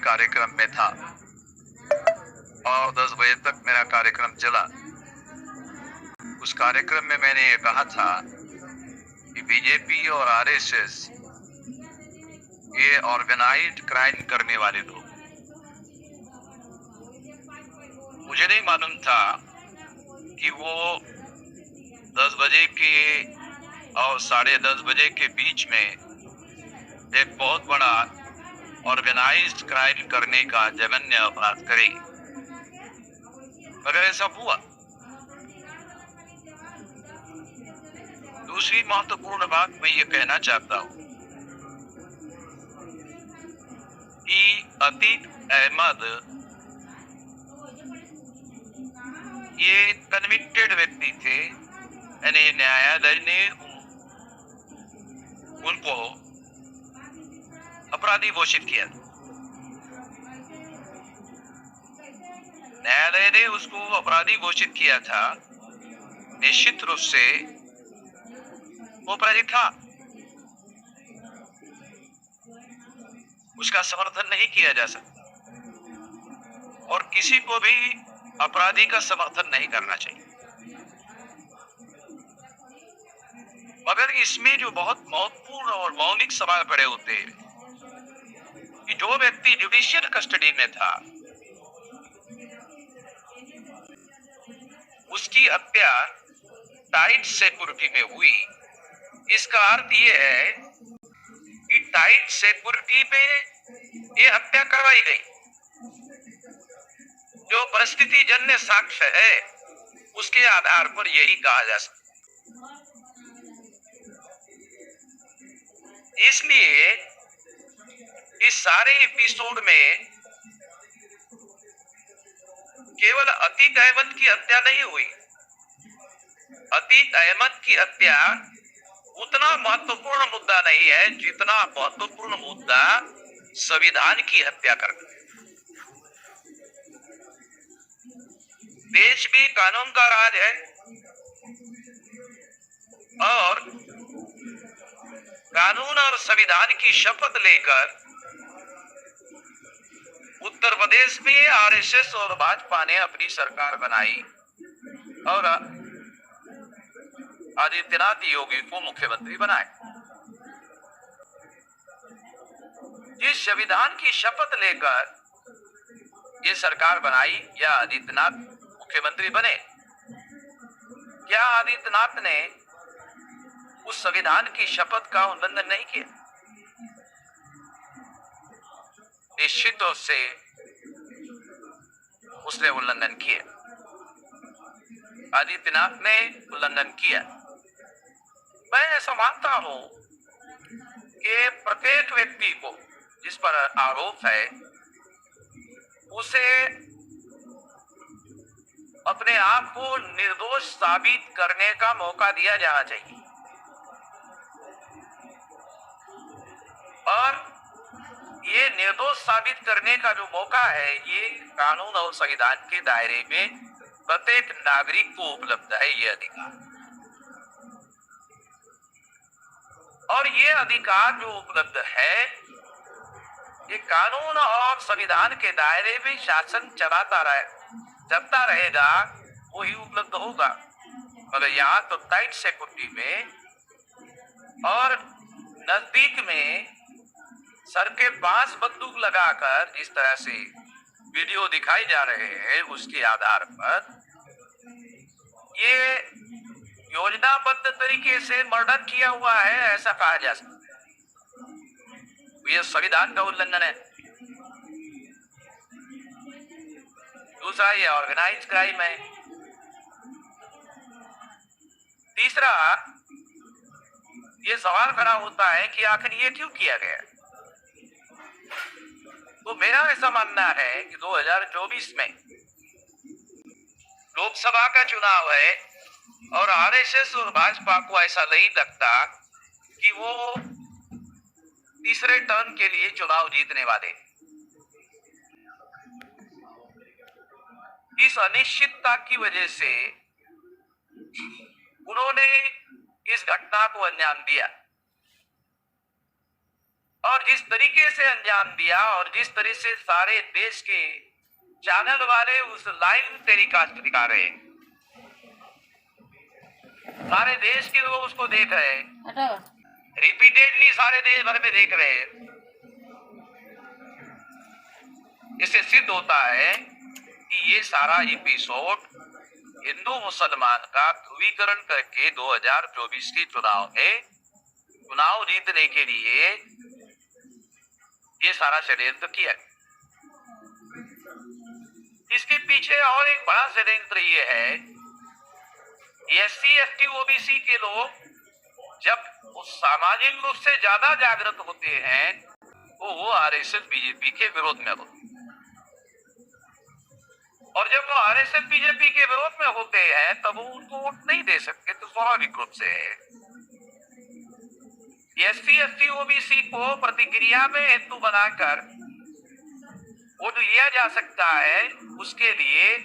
कार्यक्रम में था और 10 बजे तक मेरा कार्यक्रम चला। उस कार्यक्रम में मैंने ये कहा था कि बीजेपी और आरएसएस ये ऑर्गेनाइज्ड क्राइम करने वाले लोग। मुझे नहीं मालूम था कि वो 10 बजे के और 10:30 बजे के बीच में एक बहुत बड़ा ऑर्गेनाइज्ड क्राइम करने का जघन्य अपराध करेगी। मगर ऐसा हुआ। दूसरी महत्वपूर्ण बात मैं ये कहना चाहता हूं कि अतीक अहमद ये कन्विक्टेड व्यक्ति थे, यानी न्यायालय ने उनको अपराधी घोषित किया। न्यायालय ने उसको अपराधी घोषित किया था। निश्चित रूप से वो अपराधी था, उसका समर्थन नहीं किया जा सकता और किसी को भी अपराधी का समर्थन नहीं करना चाहिए। मगर इसमें जो बहुत महत्वपूर्ण और मौलिक सवाल खड़े होते हैं कि जो व्यक्ति जुडिशियल कस्टडी में था उसकी हत्या टाइट सिक्योरिटी में हुई। इसका अर्थ यह है कि टाइट सिक्योरिटी में ये हत्या करवाई गई। जो परिस्थिति जन्य साक्ष्य है उसके आधार पर यही कहा जा सकता। इसलिए इस सारे एपिसोड में केवल अतीक अहमद की हत्या नहीं हुई। अतीक अहमद की हत्या उतना महत्वपूर्ण मुद्दा नहीं है जितना महत्वपूर्ण मुद्दा संविधान की हत्या करना। देश भी कानून का राज है और कानून और संविधान की शपथ लेकर उत्तर प्रदेश में आरएसएस और भाजपा ने अपनी सरकार बनाई और आदित्यनाथ योगी को मुख्यमंत्री बनाए। जिस संविधान की शपथ लेकर ये सरकार बनाई या आदित्यनाथ मुख्यमंत्री बने, क्या आदित्यनाथ ने उस संविधान की शपथ का उल्लंघन नहीं किया? निश्चित रूप से उसने उल्लंघन किया। आदित्यनाथ ने उल्लंघन किया। मैं ऐसा मानता हूं कि प्रत्येक व्यक्ति को जिस पर आरोप है उसे अपने आप को निर्दोष साबित करने का मौका दिया जाना चाहिए और ये निर्दोष साबित करने का जो मौका है ये कानून और संविधान के दायरे में प्रत्येक नागरिक को उपलब्ध है। ये अधिकार और ये अधिकार जो उपलब्ध है ये कानून और संविधान के दायरे में शासन चलता रहेगा, वही उपलब्ध होगा। मगर यहाँ तो टाइट सिक्योरिटी में और नजदीक में सर के पास बंदूक लगाकर जिस तरह से वीडियो दिखाई जा रहे हैं उसके आधार पर ये योजनाबद्ध तरीके से मर्डर किया हुआ है ऐसा कहा जा सकता है। ये संविधान का उल्लंघन है। दूसरा ये ऑर्गेनाइज क्राइम है। तीसरा ये सवाल खड़ा होता है कि आखिर ये क्यों किया गया। तो मेरा ऐसा मानना है कि 2024 में लोकसभा का चुनाव है और आरएसएस और भाजपा को ऐसा नहीं लगता कि वो तीसरे टर्म के लिए चुनाव जीतने वाले। इस अनिश्चितता की वजह से उन्होंने इस घटना को अंजाम दिया। और जिस तरीके से अंजाम दिया और जिस तरह से सारे देश के चैनल वाले उस लाइव टेलीकास्ट दिखा रहे हैं, सारे देश के लोग उसको देख रहे हैं, रिपीटेडली सारे देश भर में देख रहे हैं। इससे सिद्ध होता है कि ये सारा एपिसोड हिंदू मुसलमान का ध्रुवीकरण करके 2024 के चुनाव में चुनाव जीतने के लिए ये सारा षड्यंत्र किया। इसके पीछे और एक बड़ा षड्यंत्र ये है, SC ST OBC के लोग जब उस सामाजिक रूप से ज्यादा जागृत होते हैं तो वो RSS BJP के विरोध में होते हैं, और जब वो RSS BJP के विरोध में होते हैं तब वो उनको वोट नहीं दे सकते। तो स्वाभाविक रूप से है SC ST OBC को प्रतिक्रिया में हेतु बनाकर वोट लिया जा सकता है, उसके लिए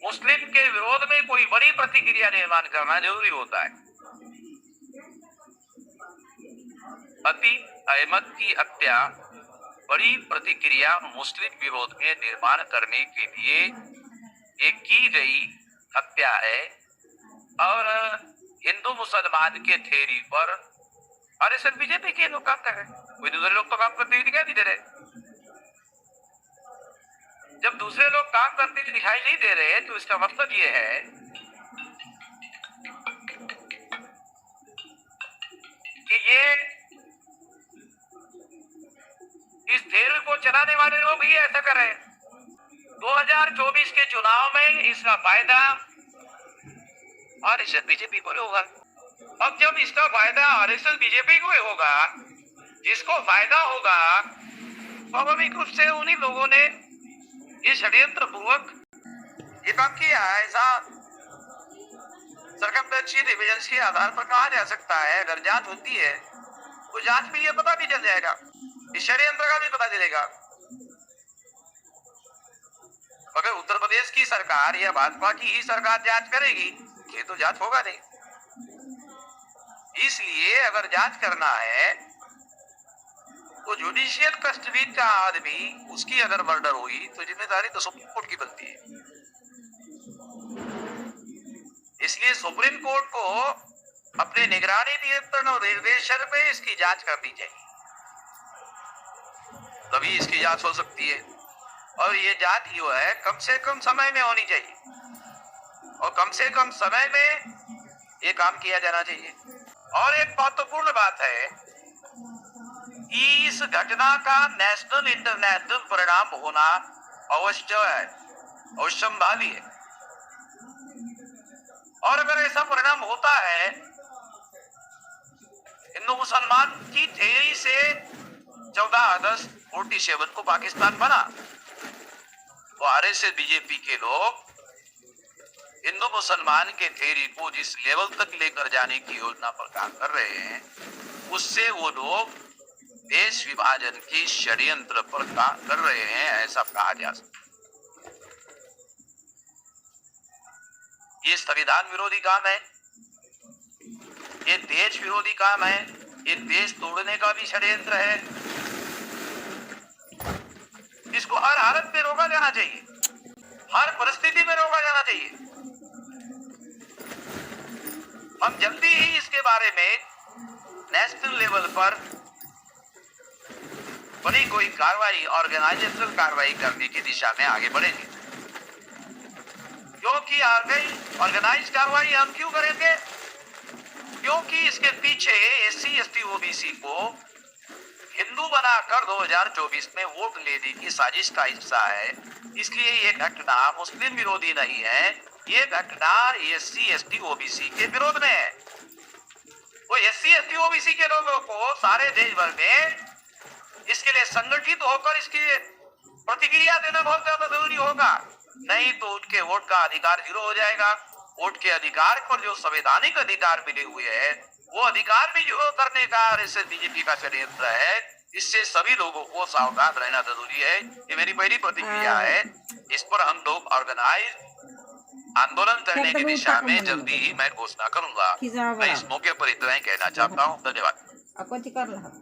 मुस्लिम के विरोध में कोई बड़ी प्रतिक्रिया निर्माण करना जरूरी होता है। अतीक अहमद की हत्या बड़ी प्रतिक्रिया मुस्लिम विरोध में निर्माण करने के लिए एक की गई हत्या है, और हिंदू मुसलमान के थ्योरी पर RSS BJP के लोग काम कर रहे हैं, कोई दूसरे लोग तो काम करते हुए दिखाई नहीं दे रहे। जब दूसरे लोग काम करते हुए दिखाई नहीं दे रहे तो इसका मतलब ये है कि ये इस थ्योरी को चलाने वाले लोग ही ऐसा कर रहे हैं। 2024 के चुनाव में इसका फायदा RSS BJP को होगा। अब जब इसका फायदा RSS BJP को होगा, जिसको फायदा होगा, स्वाभाविक रूप से उन्हीं लोगों ने ये षड्यंत्र पूर्वक ये काम किया। ऐसा सरकमटेंशियल एविडेंस के आधार पर कहा जा सकता है। अगर जांच होती है तो जांच में ये पता भी चल जाएगा, इस षड्यंत्र का भी पता चलेगा। अगर उत्तर प्रदेश की सरकार या भाजपा की ही सरकार जांच करेगी, ये तो जांच होगा नहीं। इसलिए अगर जांच करना है तो जुडिशियल कस्टडी का आदमी, उसकी अगर मर्डर हुई तो जिम्मेदारी तो सुप्रीम कोर्ट की बनती है। इसलिए सुप्रीम कोर्ट को अपने निगरानी, नियंत्रण और निर्देशन पे इसकी जांच करनी चाहिए, तभी इसकी जांच हो सकती है। और ये जांच जो है कम से कम समय में होनी चाहिए, और कम से कम समय में ये काम किया जाना चाहिए। और एक महत्वपूर्ण बात है कि इस घटना का नेशनल इंटरनेशनल परिणाम होना अवश्य है, अवश्यंभावी है। और अगर ऐसा परिणाम होता है, हिंदू मुसलमान की थ्योरी से 14 अगस्त 47 को पाकिस्तान बना, तो RSS BJP के लोग हिंदू मुसलमान के थ्योरी को जिस लेवल तक लेकर जाने की योजना पर काम कर रहे हैं, उससे वो लोग देश विभाजन की षड्यंत्र पर काम कर रहे हैं, ऐसा कहा जा सकता है। ये संविधान विरोधी काम है, ये देश विरोधी काम है, ये देश तोड़ने का भी षड्यंत्र है। इसको हर हालत में रोका जाना चाहिए, हर परिस्थिति में रोका जाना चाहिए। हम जल्दी ही इसके बारे में नेशनल लेवल पर बड़ी कोई कार्रवाई, ऑर्गेनाइजेशनल कार्रवाई करने की दिशा में आगे बढ़ेंगे। क्योंकि आगे ऑर्गेनाइज कार्रवाई हम क्यों करेंगे? क्योंकि इसके पीछे SC ST OBC को हिंदू बनाकर 2024 में वोट लेने की साजिश का हिस्सा है। इसलिए ये घटना मुस्लिम विरोधी नहीं है, ये घटना SC ST OBC के विरोध में है। वो SC ST OBC के लोगों को सारे देश भर में इसके लिए संगठित होकर इसकी प्रतिक्रिया देना बहुत ज्यादा जरूरी होगा, नहीं तो उनके वोट का अधिकार जीरो हो जाएगा। वोट के अधिकार पर जो संवैधानिक अधिकार मिले हुए हैं, वो अधिकार भी जीरो करने का RSS BJP का षड्यंत्र है। इससे सभी लोगों को सावधान रहना जरूरी है। ये मेरी पहली प्रतिक्रिया है। इस पर हम लोग ऑर्गेनाइज आंदोलन करने की दिशा में जल्दी ही मैं घोषणा करूंगा। मैं इस मौके पर इतना ही कहना चाहता हूँ। धन्यवाद। ako chikar lahat.